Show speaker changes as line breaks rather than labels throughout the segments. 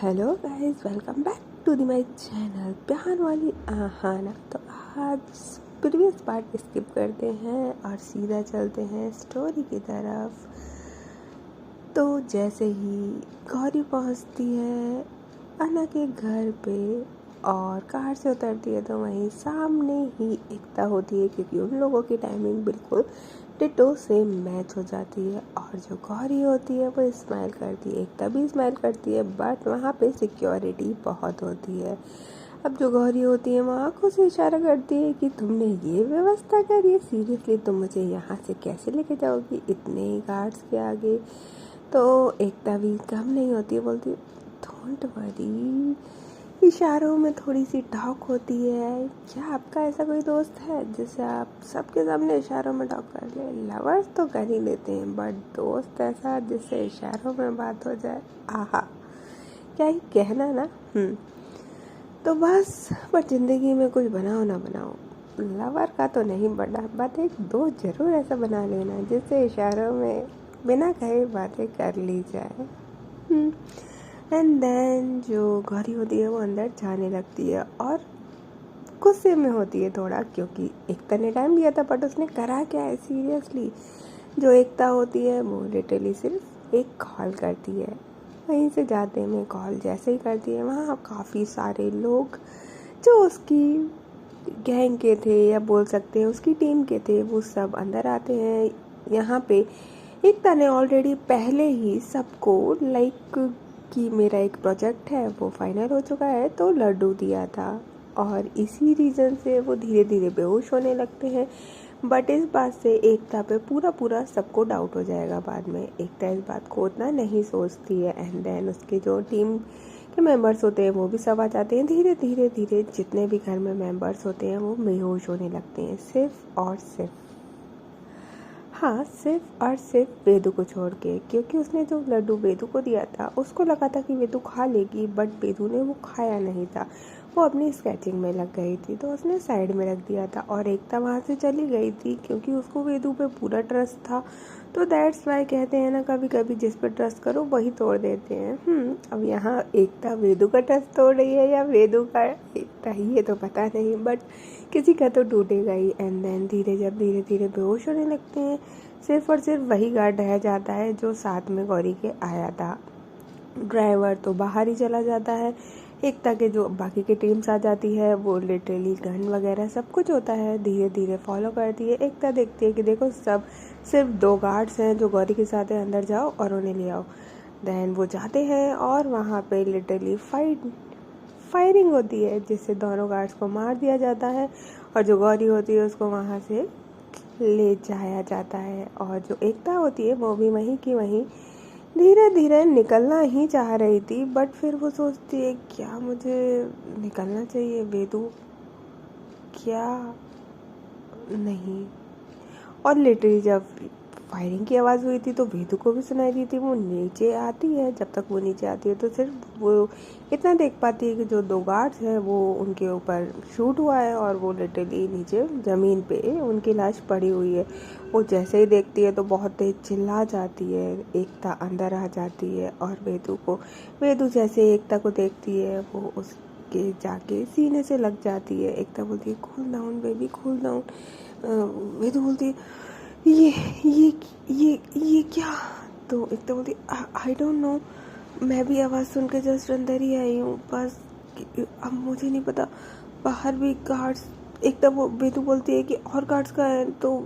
Hello guys, welcome back to the my channel प्यार वाली आहाना। तो आज प्रीवियस पार्ट स्किप करते हैं और सीधा चलते हैं स्टोरी की तरफ। तो जैसे ही गौरी पहुंचती है अन्ना के घर पे और कार से उतरती है तो वहीं सामने ही एकता होती है, क्योंकि उन लोगों की टाइमिंग बिल्कुल डिटो से मैच हो जाती है। और जो गौरी होती है वो स्माइल करती है, एकता भी स्माइल करती है, बट वहाँ पे सिक्योरिटी बहुत होती है। अब जो गौरी होती है वो आँखों से इशारा करती है कि तुमने ये व्यवस्था करी है, सीरियसली तुम मुझे यहाँ से कैसे लेके जाओगी इतने ही गार्ड्स के आगे। तो एकता भी कम नहीं होती है, बोलती डोंट वरी, इशारों में थोड़ी सी टॉक होती है। क्या आपका ऐसा कोई दोस्त है जिसे आप सबके सामने इशारों में टॉक कर ले? लवर्स तो कर ही लेते हैं, बट दोस्त ऐसा जिससे इशारों में बात हो जाए, आहा क्या ही कहना ना। तो बस, बट ज़िंदगी में कुछ बनाओ ना बनाओ, लवर का तो नहीं बना, बट एक दोस्त ज़रूर ऐसा बना लेना जिससे इशारों में बिना कहे बातें कर ली जाए। एंड देन जो गौरी होती है वो अंदर जाने लगती है और गुस्से में होती है थोड़ा, क्योंकि एकता ने टाइम दिया था बट उसने करा क्या है सीरियसली। जो एकता होती है वो लिटरली सिर्फ एक कॉल करती है, वहीं से जाते में कॉल जैसे ही करती है वहाँ काफ़ी सारे लोग जो उसकी गैंग के थे या बोल सकते हैं उसकी टीम के थे वो सब अंदर आते हैं। यहाँ पे एकता ने ऑलरेडी पहले ही सबको लाइक कि मेरा एक प्रोजेक्ट है वो फाइनल हो चुका है तो लड्डू दिया था, और इसी रीज़न से वो धीरे धीरे बेहोश होने लगते हैं। बट इस बात से एकता पे पूरा सबको डाउट हो जाएगा बाद में। एकता इस बात को उतना नहीं सोचती है एंड देन उसके जो टीम के मेंबर्स होते हैं वो भी सब आ जाते हैं। धीरे धीरे जितने भी घर में मेंबर्स होते हैं वो बेहोश होने लगते हैं, सिर्फ और सिर्फ, हाँ सिर्फ और सिर्फ वेदू को छोड़ के, क्योंकि उसने जो लड्डू वेदू को दिया था उसको लगा था कि वेदू खा लेगी, बट वेदू ने वो खाया नहीं था। वो अपनी स्केचिंग में लग गई थी तो उसने साइड में रख दिया था और एकता वहाँ से चली गई थी क्योंकि उसको वेदू पे पूरा ट्रस्ट था। तो दैट्स वाई कहते हैं ना, कभी कभी जिस पर ट्रस्ट करो वही तोड़ देते हैं। अब यहाँ एकता वेदू का ट्रस्ट तोड़ रही है या वेदू का एकता ही, ये तो पता नहीं, बट किसी का तो टूटेगा ही। एंड देन धीरे धीरे बेहोश होने लगते हैं। सिर्फ और सिर्फ वही गार्ड रह जाता है जो साथ में गौरी के आया था। ड्राइवर तो बाहर ही चला जाता है। एकता के जो बाकी की टीम्स आ जाती है वो लिटरली गन वगैरह सब कुछ होता है, धीरे धीरे फॉलो करती है। एकता देखती है कि देखो सब सिर्फ 2 गार्ड्स हैं जो गौरी के साथ है, अंदर जाओ और उन्हें ले आओ। देन वो जाते हैं और वहाँ पे लिटरली फायरिंग होती है जिससे दोनों गार्ड्स को मार दिया जाता है और जो गौरी होती है उसको वहाँ से ले जाया जाता है। और जो एकता होती है वो भी वहीं की वहीं धीरे धीरे निकलना ही चाह रही थी, बट फिर वो सोचती है क्या मुझे निकलना चाहिए वेदू, क्या नहीं। और लिटरली जब फायरिंग की आवाज़ हुई थी तो वेदू को भी सुनाई दी थी। वो नीचे आती है, जब तक वो नीचे आती है तो सिर्फ वो इतना देख पाती है कि जो 2 गार्ड्स हैं वो उनके ऊपर शूट हुआ है और वो लिटरली नीचे ज़मीन पे उनकी लाश पड़ी हुई है। वो जैसे ही देखती है तो बहुत तेज चिल्ला जाती है। एकता अंदर आ जाती है और वेदू जैसे एकता को देखती है वो उसके जाके सीने से लग जाती है। एकता बोलती है cool down baby, cool down. Vedu बोलती है ये क्या? तो एकदम बोलती आई डोंट नो, मैं भी आवाज़ सुन के जस्ट अंदर ही आई हूँ, बस अब मुझे नहीं पता बाहर भी गार्ड्स। एकदम बेतु बोलती है कि और गार्ड्स का है, तो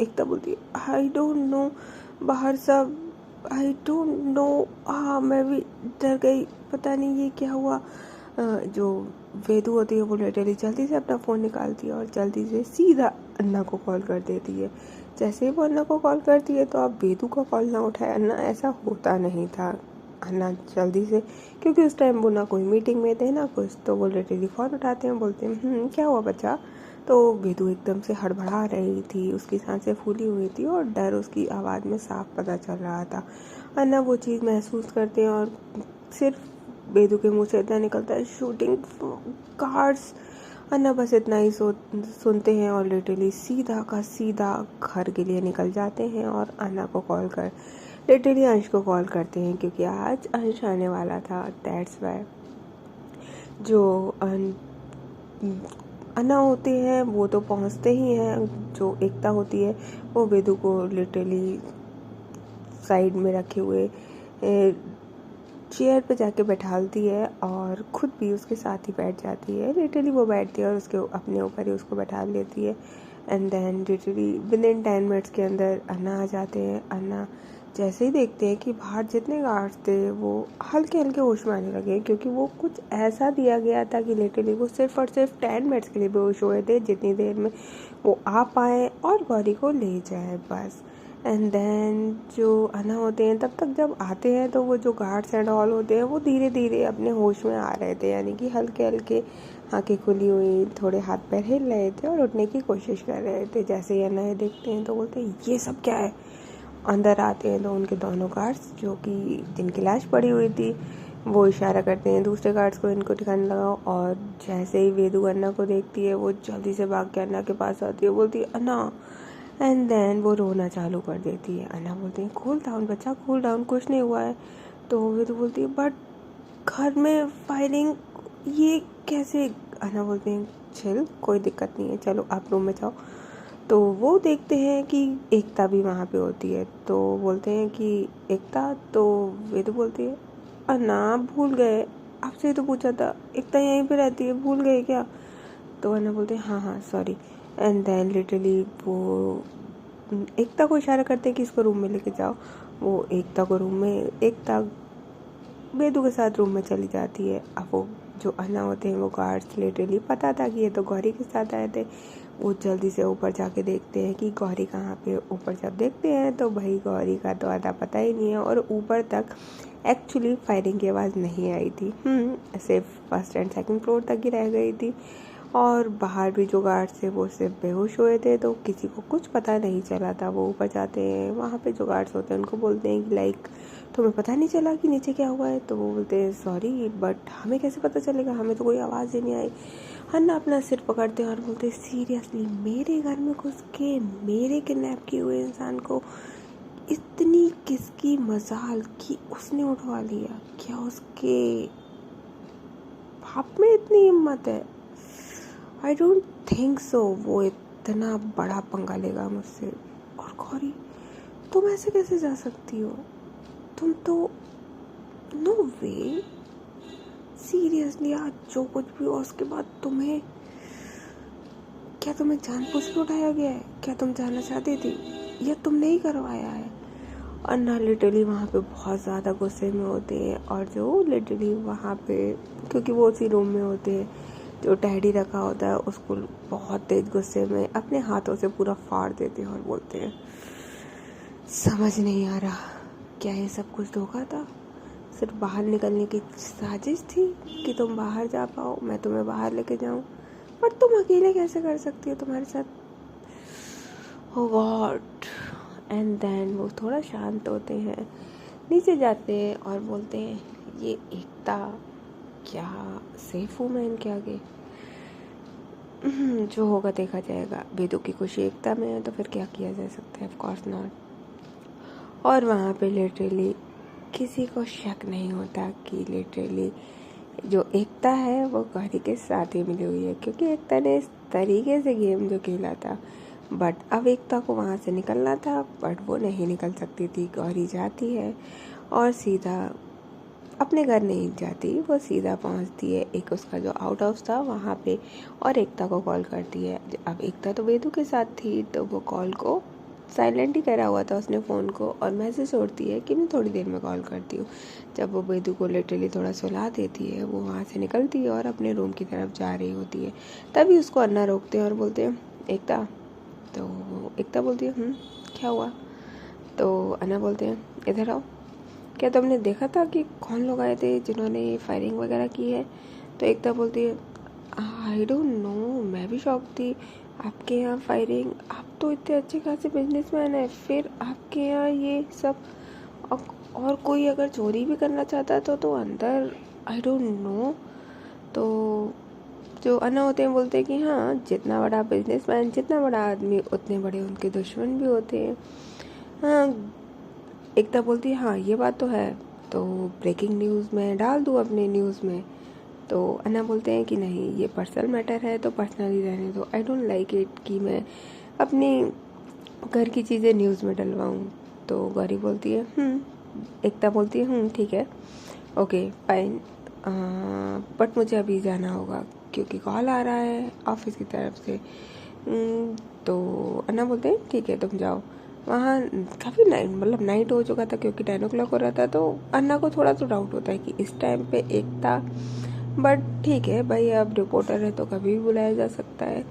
एकदम बोलती है आई डोंट नो, बाहर सब आई डोंट नो। हाँ मैं भी डर गई, पता नहीं ये क्या हुआ। जो वेदू होती है वो लिटरली जल्दी से अपना फ़ोन निकालती है और जल्दी से सीधा अन्ना को कॉल कर देती है। जैसे ही वो अन्ना को कॉल करती है तो अब वेदू का कॉल ना उठाए अन्ना, ऐसा होता नहीं था। अन्ना जल्दी से, क्योंकि उस टाइम वो ना कोई मीटिंग में थे ना कुछ, तो वो लिटरली फ़ोन उठाते हैं, बोलते हैं क्या हुआ बच्चा। तो वेदू एकदम से हड़बड़ा रही थी, उसकी सांसें फूली हुई थी और डर उसकी आवाज़ में साफ पता चल रहा था। अन्ना वो चीज़ महसूस करते हैं और सिर्फ वेदू के मुंह से इतना निकलता है शूटिंग कार्ड्स। अन्ना बस इतना ही सुनते हैं और लिटरली सीधा का सीधा घर के लिए निकल जाते हैं और अन्ना को कॉल कर लिटरली अंश को कॉल करते हैं क्योंकि आज अंश आने वाला था, दैट्स वाई। जो अन्ना होते हैं वो तो पहुंचते ही हैं, जो एकता होती है वो वेदू को लिटरली साइड में रखे हुए चेयर पे जाके बैठालती है और खुद भी उसके साथ ही बैठ जाती है। लिटरली वो बैठती है और उसके अपने ऊपर ही उसको बैठा लेती है। And then literally within 10 minutes के अंदर अन्ना आ जाते हैं। अन्ना जैसे ही देखते हैं कि बाहर जितने गार्ड्स थे वो हल्के हल्के होश में आने लगे, क्योंकि वो कुछ ऐसा दिया गया था कि लिटरली वो सिर्फ और सिर्फ 10 मिनट्स के लिए बेहोश हुए थे, जितनी देर में वो आ पाए और गौरी को ले जाए बस। एंड देन जो अन्ना होते हैं तब तक जब आते हैं तो वो जो गार्ड्स एंड ऑल होते हैं वो धीरे धीरे अपने होश में आ रहे थे, यानी कि हल्के हल्के आंखें खुली हुई, थोड़े हाथ पैर हिल रहे थे और उठने की कोशिश कर रहे थे। जैसे ही अन्ना देखते हैं तो बोलते हैं ये सब क्या है। अंदर आते हैं तो उनके दोनों गार्ड्स जो कि जिनकी लाश पड़ी हुई थी वो इशारा करते हैं दूसरे गार्ड्स को इनको ठिकाने लगाओ। और जैसे ही वेदू अन्ना को देखती है वो जल्दी से भाग के अन्ना के पास आती है, बोलती है अन्ना। एंड देन वो रोना चालू कर देती है। अन्ना बोलती है कूल डाउन बच्चा, कूल डाउन, कुछ नहीं हुआ है। तो वेदू बोलती है बट घर में फायरिंग ये कैसे। अन्ना बोलती है चिल, कोई दिक्कत नहीं है, चलो आप रूम में जाओ। तो वो देखते हैं कि एकता भी वहाँ पे होती है, तो बोलते हैं कि एकता। तो वेदू बोलती है अन्ना भूल गए, आपसे तो पूछा था, एकता यहीं पे रहती है, भूल गए क्या। तो अन्ना बोलते हैं हाँ सॉरी। एंड देन लिटरली वो एकता को इशारा करते हैं कि इसको रूम में लेके जाओ। वो एकता को रूम में, एकता वेदू के साथ रूम में चली जाती है। अब वो जो अन्ना होते हैं वो गार्ड्स लिटरली पता था कि ये तो गौरी के साथ आए थे, वो जल्दी से ऊपर जाके देखते हैं कि गौरी कहाँ पे। ऊपर जब देखते हैं तो भाई गौरी का तो आधा पता ही नहीं है, और ऊपर तक एक्चुअली फायरिंग की आवाज़ नहीं आई थी, सिर्फ फर्स्ट एंड सेकंड फ्लोर तक ही रह गई थी। और बाहर भी जो गार्ड्स थे वो सिर्फ बेहोश हुए थे, तो किसी को कुछ पता नहीं चला था। वो ऊपर जाते हैं, वहाँ पे जो गार्ड्स होते हैं उनको बोलते हैं कि लाइक तुम्हें पता नहीं चला कि नीचे क्या हुआ है। तो वो बोलते हैं सॉरी बट हमें कैसे पता चलेगा, हमें तो कोई आवाज़ ही नहीं आई। अन्ना अपना सिर पकड़ते हैं और बोलते हैं सीरियसली मेरे घर में घुस के मेरे किडनैप किए हुए इंसान को इतनी किसकी मजाल कि उसने उठवा लिया, क्या उसके बाप में इतनी हिम्मत है। आई डोंट थिंक सो वो इतना बड़ा पंगा लेगा मुझसे। और गौरी तुम ऐसे कैसे जा सकती हो, तुम तो नो वे, सीरियसली आज जो कुछ भी हुआ उसके बाद तुम्हें, क्या तुम्हें जानबूझ के उठाया गया है, क्या तुम जाना चाहती थी या तुमने ही करवाया है। अन्ना लिटरली वहाँ पे बहुत ज़्यादा गुस्से में होते हैं, और जो लिटरली वहाँ पे क्योंकि वो उसी रूम में होते हैं, जो टैडी रखा होता है उसको बहुत तेज गुस्से में अपने हाथों से पूरा फाड़ देते हैं और बोलते हैं समझ नहीं आ रहा क्या ये सब कुछ धोखा था, सिर्फ बाहर निकलने की साजिश थी कि तुम बाहर जा पाओ, मैं तुम्हें बाहर लेके जाऊं, पर तुम अकेले कैसे कर सकती हो, तुम्हारे साथ ओह गॉड। एंड देन वो थोड़ा शांत होते हैं, नीचे जाते हैं और बोलते हैं ये एकता, क्या सेफ हूँ मैं इनके आगे, जो होगा देखा जाएगा। वेदू की खुशी एकता में है तो फिर क्या किया जा सकता है, ऑफ कोर्स नॉट। और वहाँ पे लिटरली किसी को शक नहीं होता कि लिटरली जो एकता है वो गौरी के साथ ही मिली हुई है, क्योंकि एकता ने इस तरीके से गेम जो खेला था। बट अब एकता को वहाँ से निकलना था, बट वो नहीं निकल सकती थी। गौरी जाती है और सीधा अपने घर नहीं जाती, वो सीधा पहुँचती है एक उसका जो आउट हाउस था वहाँ पे, और एकता को कॉल करती है। अब एकता तो वेदू के साथ थी तो वो कॉल को साइलेंट ही करा हुआ था उसने फ़ोन को, और मैसेज छोड़ती है कि मैं थोड़ी देर में कॉल करती हूँ। जब वो वेदू को लिटरली थोड़ा सुला देती है, वो वहाँ से निकलती है और अपने रूम की तरफ जा रही होती है। तभी उसको अन्ना रोकते हैं और बोलते हैं एकता। तो एकता बोलती है क्या हुआ। तो अन्ना बोलते हैं इधर आओ, क्या तुमने देखा था कि कौन लोग आए थे जिन्होंने फायरिंग वगैरह की है। तो एकता बोलती है आई डोंट नो, मैं भी शॉक थी, आपके यहाँ फायरिंग, आप तो इतने अच्छे खासे बिजनेसमैन हैं, फिर आपके यहाँ ये सब, और कोई अगर चोरी भी करना चाहता तो अंदर, आई डोंट नो। तो जो अन्ना होते हैं बोलते हैं कि हाँ, जितना बड़ा बिजनेसमैन, जितना बड़ा आदमी, उतने बड़े उनके दुश्मन भी होते हैं। हाँ, एकता बोलती है हाँ ये बात तो है, तो ब्रेकिंग न्यूज़ में डाल दूँ अपने न्यूज़ में। तो अन्ना बोलते हैं कि नहीं ये पर्सनल मैटर है तो पर्सनली रहने दो, आई डोंट लाइक इट कि मैं अपनी घर की चीज़ें न्यूज़ में डलवाऊँ। तो गौरी बोलती है एकता बोलती है ठीक है, ओके फाइन, बट मुझे अभी जाना होगा क्योंकि कॉल आ रहा है ऑफिस की तरफ से। तो अन्ना बोलते हैं ठीक है तुम जाओ। वहाँ काफ़ी नाइट हो चुका था क्योंकि 10 o'clock हो रहा था, तो अन्ना को थोड़ा तो डाउट होता है कि इस टाइम पे एकता, बट ठीक है भाई अब रिपोर्टर है तो कभी भी बुलाया जा सकता है।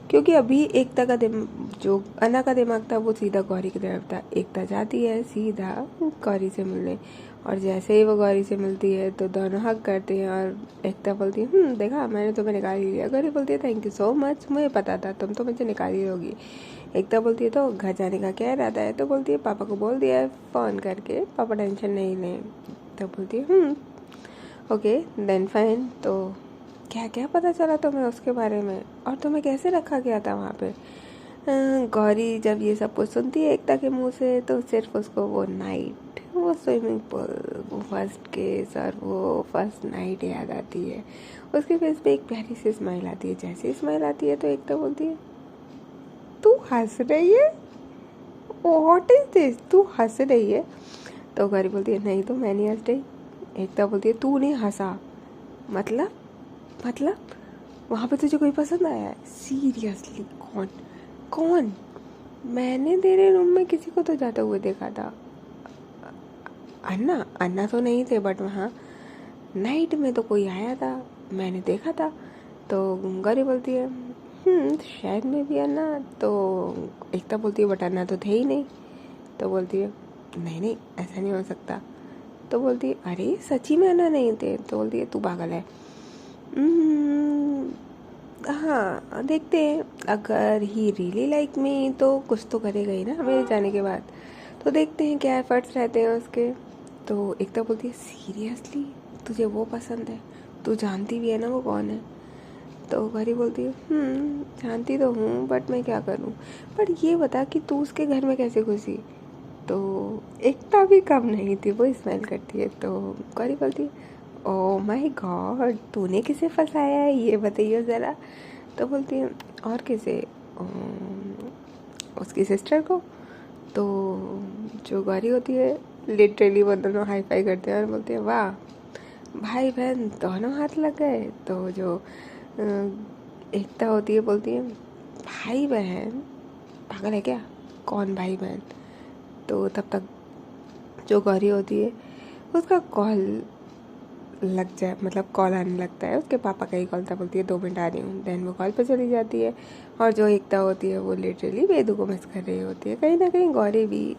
क्योंकि अभी एकता का जो अन्ना का दिमाग था वो सीधा गौरी की तरफ था। एकता जाती है सीधा गौरी से मिलने, और जैसे ही वो गौरी से मिलती है तो दोनों हक करते हैं और एकता बोलती है देखा मैंने तुम्हें निकाल ही लिया। गौरी बोलती है थैंक यू सो मच, मुझे पता था तुम तो मुझे निकाल ही लोगी। एकता बोलती है तो घर जाने का क्या इरादा है? तो बोलती है पापा को बोल दिया है फ़ोन करके, पापा टेंशन नहीं लें। तो बोलती है ओके देन फाइन। तो क्या क्या पता चला तुम्हें उसके बारे में, और तुम्हें कैसे रखा गया था वहाँ पे? गौरी जब ये सब कुछ सुनती है एकता के मुंह से तो सिर्फ उसको वो नाइट, वो स्विमिंग पूल, वो फर्स्ट केस और वो फर्स्ट नाइट याद आती है। उसके फेस पे एक प्यारी सी स्माइल आती है। जैसे ही स्माइल आती है तो एकता बोलती है तू हंस रही है, व्हाट इज दिस, तू हंस रही है? तो गौरी बोलती है नहीं तो मैं नहीं हंस रही। एकता बोलती है तू नहीं हंसा मतलब वहाँ पे तुझे कोई पसंद आया है? सीरियसली कौन कौन? मैंने तेरे रूम में किसी को तो जाते हुए देखा था। अन्ना तो नहीं थे, बट वहाँ नाइट में तो कोई आया था, मैंने देखा था। तो गौरी बोलती है शायद में भी अन्ना। तो एकता बोलती है बट अन्ना तो थे ही नहीं। तो बोलती है नहीं ऐसा नहीं हो सकता। तो बोलती है अरे सच्ची में अन्ना नहीं थे। तो बोलती है तू पागल है। हाँ देखते हैं, अगर ही रियली लाइक मी तो कुछ तो करेगा ही ना मेरे जाने के बाद। तो देखते हैं क्या एफर्ट्स रहते हैं उसके। तो एकता बोलती है सीरियसली तुझे वो पसंद है? तू जानती भी है ना वो कौन है? तो गौरी बोलती है जानती तो हूँ बट मैं क्या करूँ, बट ये बता कि तू उसके घर में कैसे घुसी? तो एकता भी कम नहीं थी, वो स्माइल करती है। तो गौरी बोलती है ओह माय गॉड तूने किसे फंसाया है ये बताइए ज़रा। तो बोलती है और किसे, उसकी सिस्टर को। तो जो गौरी होती है लिटरली वो दोनों हाई फाई करते हैं और बोलते हैं वाह भाई बहन दोनों हाथ लग गए। तो जो एकता होती है बोलती है भाई बहन पागल है क्या, कौन भाई बहन? तो तब तक जो गौरी होती है उसका कॉल लग जाए, मतलब कॉल आने लगता है, उसके पापा का ही कॉल था। बोलती है 2 मिनट आ रही हूँ। देन वो कॉल पे चली जाती है और जो एकता होती है वो लिटरली वेदू को मिस कर रही होती है। कहीं ना कहीं गौरी भी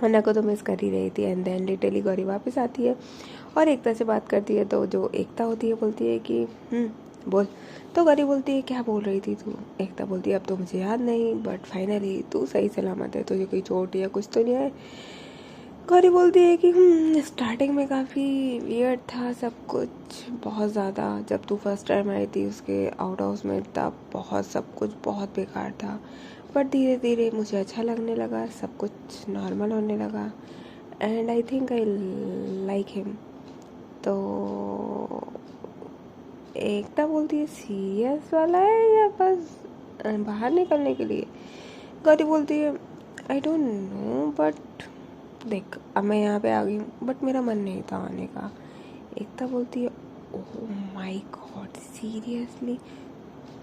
अन्ना को तो मिस कर ही रही थी। एंड देन लिटरली गौरी वापस आती है और एकता से बात करती है। तो जो एकता होती है बोलती है कि बोल। तो गौरी बोलती है क्या बोल रही थी तू? एकता बोलती है अब तो मुझे याद नहीं, बट फाइनली तू सही सलामत है, तुझे कोई चोट या कुछ तो नहीं है? गौरी बोलती है कि स्टार्टिंग में काफ़ी वियर्ड था सब कुछ, बहुत ज़्यादा। जब तू फर्स्ट टाइम आई थी उसके आउट हाउस में तब बहुत सब कुछ बहुत बेकार था, बट धीरे धीरे मुझे अच्छा लगने लगा, सब कुछ नॉर्मल होने लगा and I think I like him. तो एकता बोलती है सीरियस वाला है या बस बाहर निकलने के लिए? गौरी बोलती है आई डोंट नो बट देख अब मैं यहाँ पे आ गई हूँ बट मेरा मन नहीं था आने का। एकता बोलती है ओह माय गॉड सीरियसली?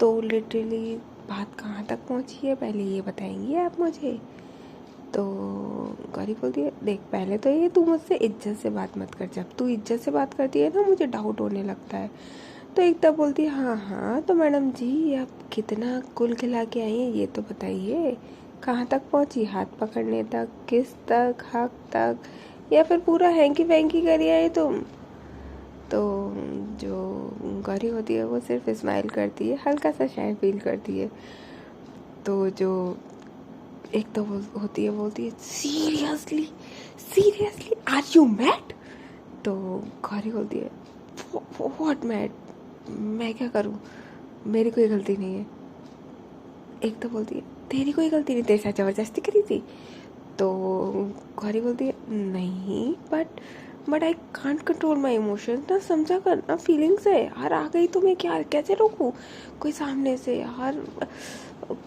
तो लिटरली बात कहाँ तक पहुँची है पहले ये बताएंगी आप मुझे? तो गौरी बोलती है देख पहले तो ये तू मुझसे इज्जत से बात मत कर, जब तू इज्जत से बात करती है ना मुझे डाउट होने लगता है। तो एकता बोलती है हाँ तो मैडम जी आप कितना कुल खिला के आई हैं ये तो बताइए, कहाँ तक पहुँची, हाथ पकड़ने तक, किस तक, हक तक, या फिर पूरा हैंकी वैंकी करी आई तुम? तो जो गौरी होती है वो सिर्फ स्माइल करती है, हल्का सा शायद फील करती है। तो जो एक तो होती है बोलती है seriously seriously are you mad? तो गौरी बोलती है व्हाट मैड, मैं क्या करूँ, मेरी कोई गलती नहीं है। एक तो बोलती है तेरी कोई गलती नहीं, तेरे साथ ज़बरदस्ती करी थी। तो गौरी बोलती है नहीं but I can't control my emotion ना, समझा कर ना, फीलिंग्स है यार, आ गई तो मैं क्या कैसे रोकूँ, कोई सामने से यार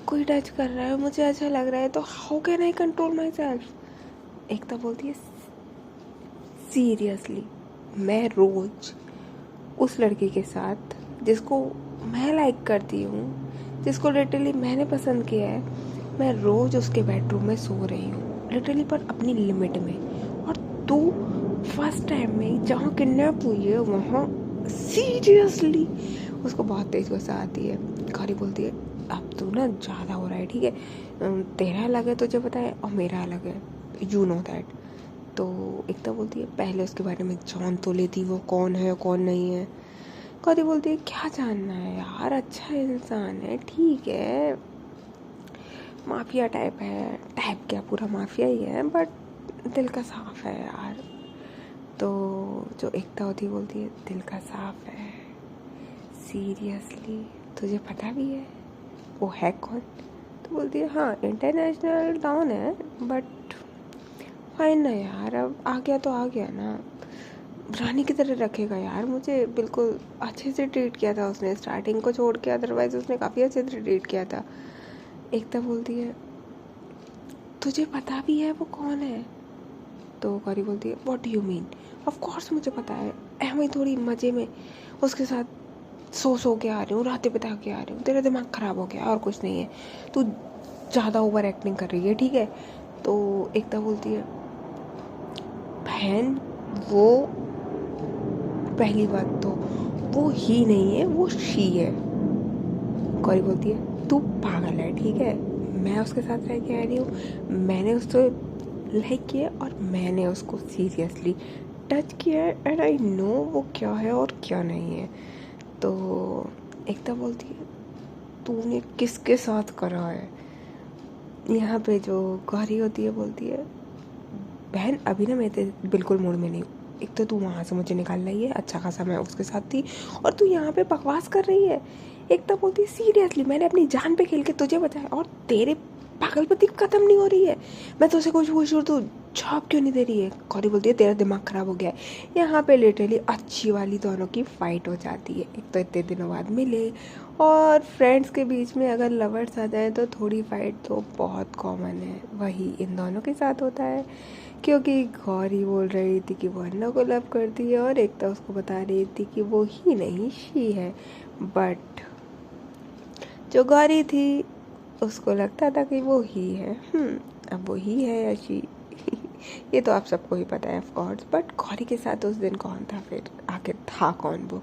कोई टच कर रहा है, मुझे अच्छा लग रहा है, तो how can I control myself. Ekta बोलती है सीरियसली मैं रोज उस लड़की के साथ जिसको मैं लाइक करती हूँ, जिसको लिटरली मैंने पसंद किया है, मैं रोज उसके बेडरूम में सो रही हूँ लिटरली, पर अपनी लिमिट में। और तू फर्स्ट टाइम में जहाँ किडनैप हुई है वहाँ सीरियसली, उसको बहुत तेज गुस्सा आती है। गौरी बोलती है अब तू ना ज़्यादा हो रहा है, ठीक है, तेरा अलग है तुझे पता है और मेरा अलग है, यू नो दैट। तो एकता बोलती है पहले उसके बारे में जान तो लेती, वो कौन है कौन नहीं है। गौरी बोलती है क्या जानना है यार, अच्छा इंसान है, ठीक है, माफिया टाइप है, टाइप क्या पूरा माफिया ही है, बट दिल का साफ है यार। तो जो एकता होती है बोलती है दिल का साफ है, सीरियसली तुझे पता भी है वो है कौन। तो बोलती है हाँ इंटरनेशनल डाउन है, बट फाइन ना यार, अब आ गया तो आ गया ना, रानी की तरह रखेगा यार मुझे, बिल्कुल अच्छे से ट्रीट किया था उसने स्टार्टिंग को छोड़ के, अदरवाइज उसने काफ़ी अच्छे से ट्रीट किया था। एकता बोलती है तुझे पता भी है वो कौन है। तो गौरी बोलती है what do you mean, of course मुझे पता है, मैं थोड़ी मज़े में उसके साथ सो के आ रही हूँ, रातें बिता के आ रही हूँ, तेरा दिमाग ख़राब हो गया और कुछ नहीं है, तू ज़्यादा ओवर एक्टिंग कर रही है, ठीक है। तो एकता बोलती है बहन वो पहली बात तो वो ही नहीं है, वो शी है। गौरी बोलती है तू पागल है, ठीक है, मैं उसके साथ रह के आ रही हूँ, मैंने उसको लाइक किया और मैंने उसको सीरियसली टच किया है, एंड आई नो वो क्या है और क्या नहीं है। तो एकता बोलती है तूने किसके साथ करा है। यहाँ पे जो गौरी होती है बोलती है बहन अभी ना मैं बिल्कुल मूड में नहीं हूँ, एक तो तू वहाँ से मुझे निकाल रही है, अच्छा खासा मैं उसके साथ थी, और तू यहाँ पे बकवास कर रही है। एक तो बोलती है सीरियसली मैंने अपनी जान पे खेल के तुझे बचाया और तेरे पागलपति खत्म नहीं हो रही है, मैं तुझसे कुछ पूछ तू जवाब क्यों नहीं दे रही है। गौरी बोलती है तेरा दिमाग खराब हो गया है। यहाँ पे लिटरली अच्छी वाली दोनों की फाइट हो जाती है, एक तो इतने दिनों बाद मिले, और फ्रेंड्स के बीच में अगर लवर्स आ जाए तो थोड़ी फाइट तो बहुत कॉमन है, वही इन दोनों के साथ होता है, क्योंकि गौरी बोल रही थी कि वो अन्ना को लव करती है और एकता उसको बता रही थी कि वो ही नहीं शी है, बट जो गौरी थी उसको लगता था कि वो ही है। अब वो ही है या शी ये तो आप सबको ही पता है ऑफ कोर्स, बट गौरी के साथ उस दिन कौन था, फिर आखिर था कौन वो।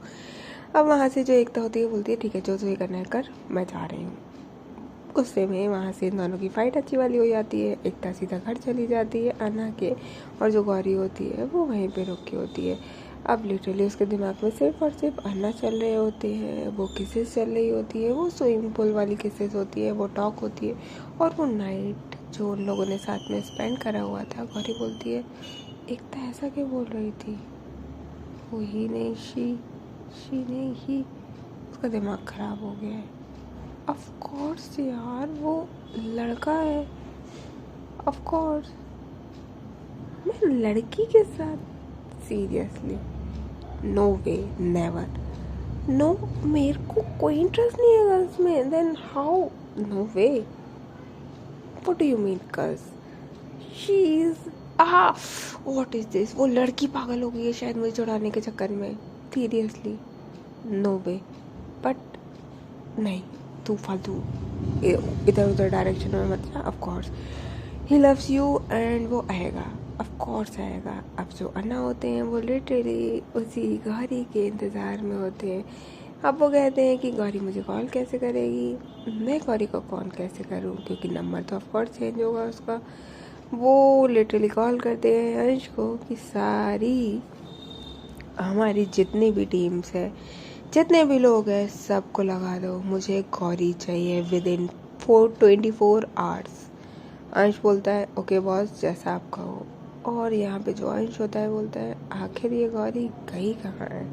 अब वहाँ से जो एकता होती है बोलती है ठीक है जो तुझे करना है कर, मैं जा रही हूँ। गुस्से में वहाँ से इन दोनों की फाइट अच्छी वाली हो जाती है, एकता सीधा घर चली जाती है अन्ना के, और जो गौरी होती है वो वहीं पे रुकी होती है। अब लिटरली उसके दिमाग में सिर्फ और सिर्फ अन्ना चल रहे होते हैं, वो किसेस चल रही होती है, वो स्विमिंग पूल वाली किसेस होती है, वो टॉक होती है, और वो नाइट जो उन लोगों ने साथ में स्पेंड करा हुआ था। गौरी बोलती है एकता ऐसा क्यों बोल रही थी, वो ही नहीं शी नहीं ही, उसका दिमाग ख़राब हो गया है। ऑफ कोर्स यार वो लड़का है, ऑफ कोर्स मैं लड़की के साथ seriously no way never, no मेरे को कोई इंटरेस्ट नहीं है गर्ल्स में, then how, no way, what do you mean girls, she is what is this, वो लड़की पागल हो गई है शायद मुझे चढ़ाने के चक्कर में, सीरियसली नो वे, बट नहीं तू फालतू इधर उधर डायरेक्शन में मत जा। Of course he loves you and वो आएगा, ऑफ कोर्स आएगा। अब जो अन्ना होते हैं वो लिटरली उसी गौरी के इंतज़ार में होते हैं। अब वो कहते हैं कि गौरी मुझे कॉल कैसे करेगी, मैं गौरी को कॉल कैसे करूं, क्योंकि नंबर तो ऑफ कोर्स चेंज होगा उसका। वो लिटरली कॉल करते हैं अंश को कि सारी हमारी जितनी भी टीम्स है, जितने भी लोग हैं सबको लगा दो, मुझे गौरी चाहिए विद इन 24 आवर्स। अंश बोलता है ओके बॉस जैसा आप कहो, और यहाँ पे जो अंश होता है बोलता है आखिर ये गौरी गई कहाँ है,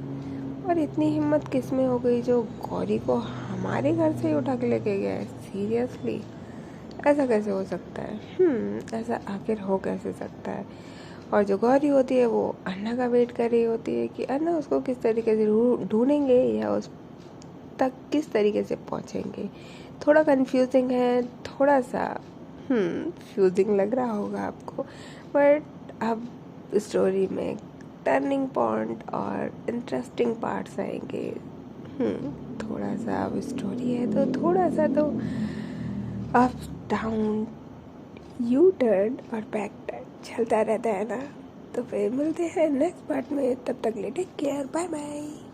और इतनी हिम्मत किस में हो गई जो गौरी को हमारे घर से ही उठा के लेके गया है, सीरियसली ऐसा कैसे हो सकता है, ऐसा आखिर हो कैसे सकता है। और जो गौरी होती है वो अन्ना का वेट कर रही होती है कि अन्ना उसको किस तरीके से ढूंढेंगे या उस तक किस तरीके से पहुंचेंगे। थोड़ा कंफ्यूजिंग है, थोड़ा सा फ्यूजिंग लग रहा होगा आपको, बट अब स्टोरी में टर्निंग पॉइंट और इंटरेस्टिंग पार्ट्स आएंगे। थोड़ा सा अब स्टोरी है तो थोड़ा सा तो अप डाउन यू टर्न और बैक टर्न चलता रहता है ना। तो फिर मिलते हैं नेक्स्ट पार्ट में, तब तक ले टेक केयर, बाय बाय।